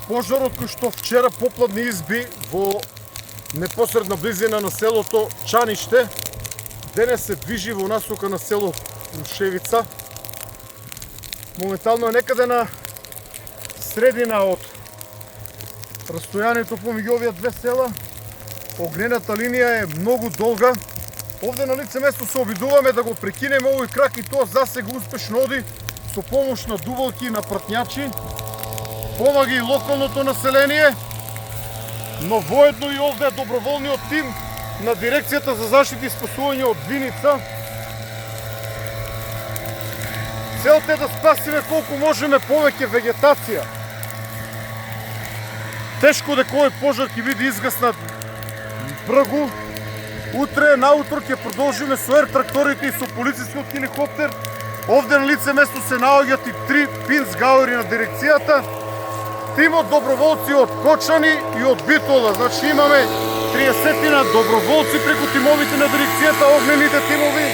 Пожарот кој што вчера попладне изби во непосредна близина на селото Чаниште, денес се движи во насока на село Рушевица. Моментално е некаде на средина од растојанието помеѓу овие две села. Огнената линија е многу долга. Овде на лице место се обидуваме да го прекинеме овој крак и тоа засега успешно оди со помош на дувалки и на пратњачи. Помага и локалното население, но воедно и овде е доброволниот тим на Дирекцијата за заштита и спасување од Виница. Целта е да спасиме колку можеме повеќе вегетација. Тешко дека овој пожар ќе биде изгаснат бргу. Утре наутро ќе продолжиме со ер-тракторите и со полицискиот хеликоптер. Овде на лице место се наоѓаат и 3 пинц-гауери на дирекцијата. Тимот доброволци од Кочани и од Битола. Значи имаме 30 доброволци преку тимовите на дирекцијата, огнените тимови,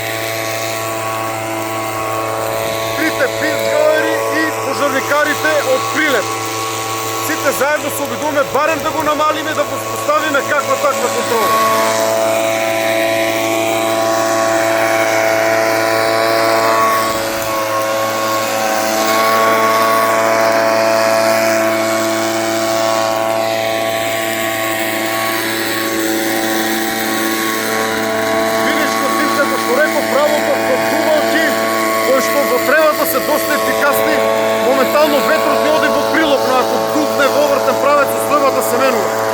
3 пинц-гауери и пожарникарите од Прилеп. Сите заедно се обидуваме барем да го намалиме, да го поставиме каква таква контрола. Требата се доста ефикасни, моментално ветрот не оди во прилог, но ако дувне во обратен правец, условата се менува.